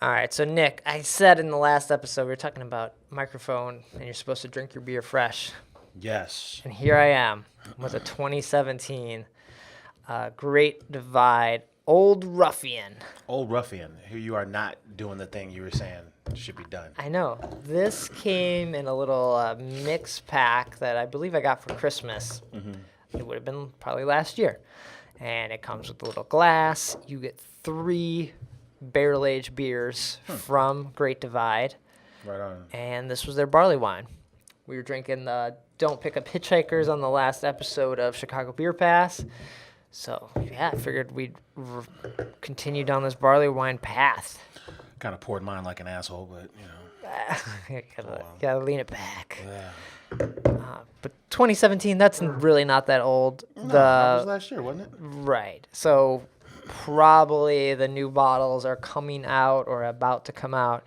All right, so Nick, I said in the last episode we were talking about microphone and you're supposed to drink your beer fresh. Yes. And here I am with a 2017 Great Divide Old Ruffian. Old Ruffian, here you are not doing the thing you were saying should be done. I know. This came in a little mix pack that I believe I got for Christmas. It would have been probably last year. And it comes with a little glass. You get 3 barrel-aged beers from Great Divide. Right on. And this was their barley wine. We were drinking the Don't Pick Up Hitchhikers on the last episode of Chicago Beer Pass. So, yeah, I figured we'd continue down this barley wine path. Kind of poured mine like an asshole, but, you know. Gotta lean it back. Yeah. But 2017, that's really not that old. No, that was last year, wasn't it? Right. So probably the new bottles are coming out or about to come out.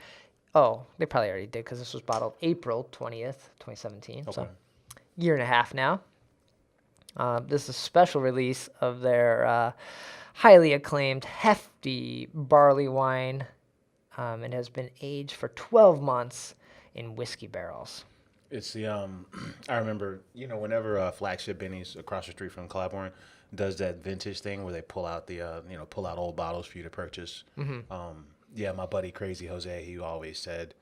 Oh, they probably already did because this was bottled April 20th, 2017. Okay. So year and a half now. This is a special release of their highly acclaimed hefty barley wine. It has been aged for 12 months in whiskey barrels. It's the, I remember, you know, whenever Flagship Benny's across the street from Claiborne does that vintage thing where they pull out the, pull out old bottles for you to purchase. Yeah, my buddy Crazy Jose, he always said,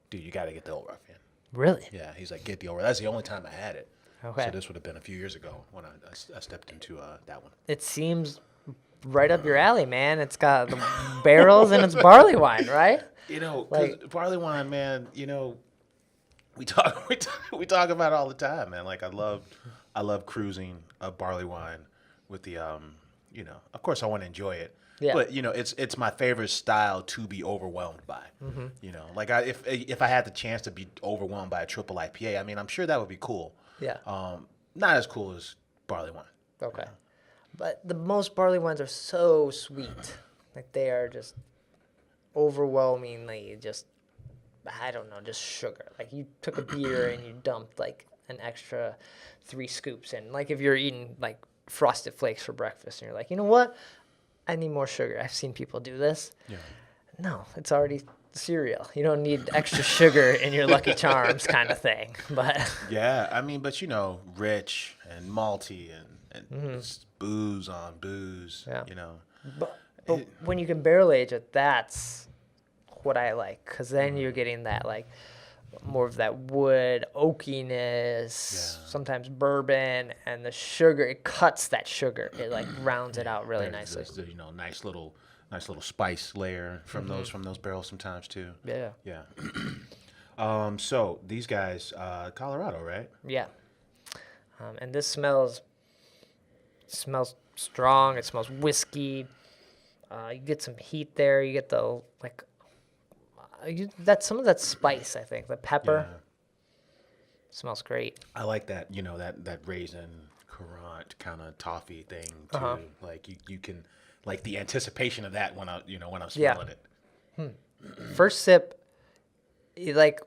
dude, you got to get the Old Ruffian. Really? Yeah, he's like, get the Old. That's the only time I had it. Okay. So this would have been a few years ago when I stepped into that one. It seems right up your alley, man. It's got the barrels and it's barley wine, right? You know, 'cause Like- barley wine, man, you know, we talk about it all the time, man. Like I love cruising a barley wine with the of course I want to enjoy it. Yeah. But you know, it's my favorite style to be overwhelmed by. You know, like if I had the chance to be overwhelmed by a triple IPA, I mean, I'm sure that would be cool. Yeah. Not as cool as barley wine. Okay. But the most barley wines are so sweet. Like they are just overwhelmingly just, I don't know, just sugar. Like you took a beer and you dumped like an extra 3 scoops in. Like if you're eating like Frosted Flakes for breakfast and you're like, you know what? I need more sugar. I've seen people do this. Yeah. No, it's already cereal. You don't need extra sugar in your Lucky Charms kind of thing. But Yeah, I mean, but you know, rich and malty and it's booze on booze. Yeah. You know. But when you can barrel age it, that's what I like. Because then you're getting that, like, more of that wood, oakiness, sometimes bourbon, and the sugar, it cuts that sugar. It, like, rounds it out really There's nicely. this, nice little spice layer from those barrels sometimes too. Yeah. Yeah. So these guys, Colorado, right? Yeah. And this smells strong. It smells whiskey. You get some heat there. You get the, like, that's some of that spice, I think. The pepper. Yeah. Smells great. I like that. You know that raisin currant kind of toffee thing too. Like you can like the anticipation of that when I'm smelling it. First sip, it like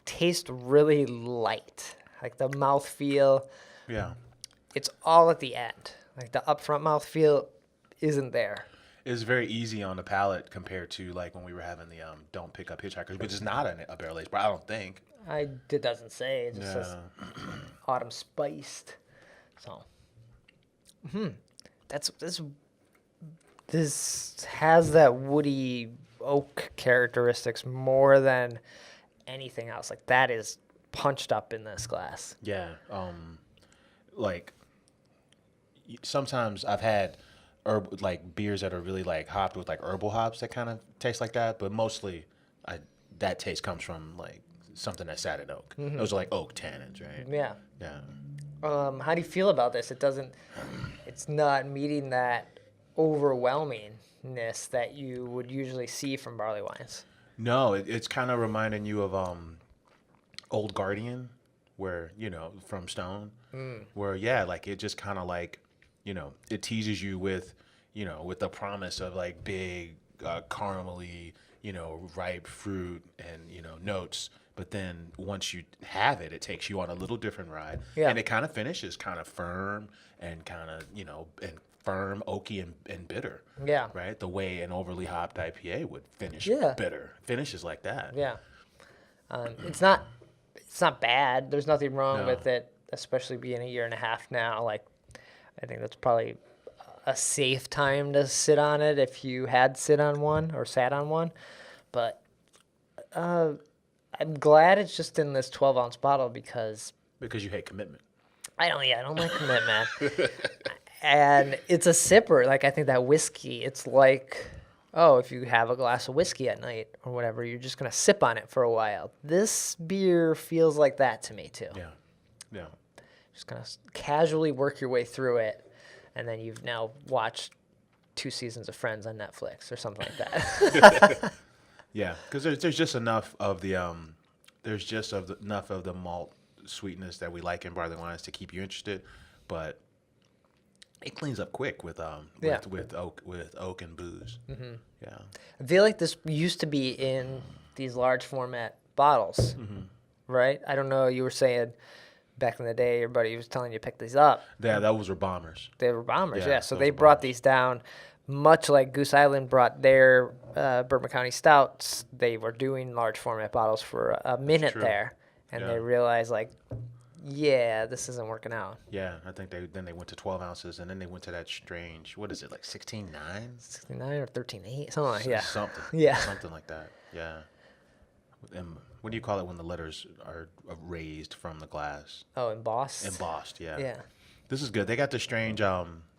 tastes really light. Like the mouthfeel, Yeah. it's all at the end. Like the upfront mouthfeel isn't there. It's very easy on the palate compared to like when we were having the Don't Pick Up Hitchhikers, which is not a barrel aged, but I don't think. It doesn't say. It just says Yeah. autumn spiced. So, this has that woody oak characteristics more than anything else. Like that is punched up in this glass. Yeah. Like sometimes I've had like beers that are really like hopped with like herbal hops that kind of taste like that, but mostly that taste comes from like something that sat in oak. Those are like oak tannins, right? Yeah. Yeah. How do you feel about this? It's not meeting that overwhelmingness that you would usually see from barley wines. No, it's kind of reminding you of Old Guardian, where from Stone, where like it just kind of like it teases you with with the promise of like big caramely ripe fruit and notes. But then once you have it, it takes you on a little different ride. Yeah. And it kind of finishes kind of firm and kind of, and firm, oaky, and bitter. Yeah. Right? The way an overly hopped IPA would finish bitter. Finishes like that. Yeah. It's not bad. There's nothing wrong with it, especially being a year and a half now. Like, I think that's probably a safe time to sit on it if you had sat on one. But I'm glad it's just in this 12-ounce bottle because you hate commitment. I don't like commitment. And it's a sipper. Like, I think that whiskey, it's like, if you have a glass of whiskey at night or whatever, you're just going to sip on it for a while. This beer feels like that to me, too. Yeah. Yeah. Just going to casually work your way through it, and then you've now watched 2 seasons of Friends on Netflix or something like that. Yeah, because there's just enough of the enough of the malt sweetness that we like in barley wines to keep you interested, but it cleans up quick with oak and booze. Mm-hmm. Yeah, I feel like this used to be in these large format bottles, right? I don't know. You were saying back in the day, your buddy was telling you to pick these up. Yeah, those were bombers. They were bombers. Yeah, so they brought these down. Much like Goose Island brought their Bourbon County Stouts, they were doing large format bottles for a minute there, and they realized, like, this isn't working out. Yeah, I think they went to 12 ounces, and then they went to that strange, what is it, like 16.9? 16.9 or 13.8, something like that. Something. Yeah. Something like that, yeah. And what do you call it when the letters are raised from the glass? Oh, embossed? Embossed, yeah. Yeah. This is good. They got the strange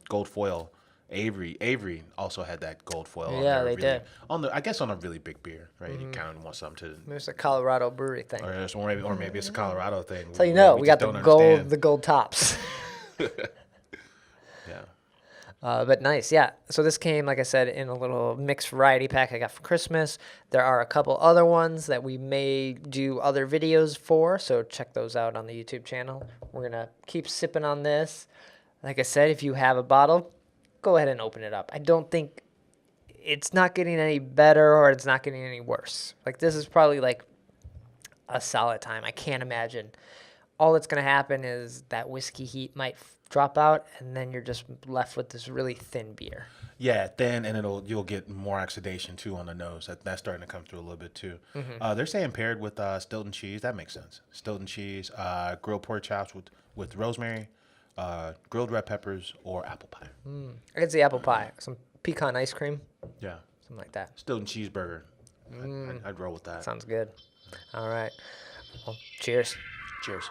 gold foil. Avery also had that gold foil. Yeah, they did. I guess on a really big beer, right? You kind of want something to. Maybe it's a Colorado brewery thing. Or maybe it's a Colorado thing. So we got the gold tops. Yeah. But nice, yeah. So this came, like I said, in a little mixed variety pack I got for Christmas. There are a couple other ones that we may do other videos for, so check those out on the YouTube channel. We're going to keep sipping on this. Like I said, if you have a bottle, go ahead and open it up. I don't think it's not getting any better or it's not getting any worse. Like, this is probably like a solid time. I can't imagine. All that's going to happen is that whiskey heat might drop out, and then you're just left with this really thin beer. Yeah, thin, and you'll get more oxidation too on the nose. That's starting to come through a little bit too. They're saying paired with Stilton cheese. That makes sense. Stilton cheese, grilled pork chops with rosemary, grilled red peppers, or apple pie. I could see apple pie, some pecan ice cream. Yeah, something like that. Stilton cheeseburger. I'd roll with that. Sounds good. All right. Well, cheers. Cheers.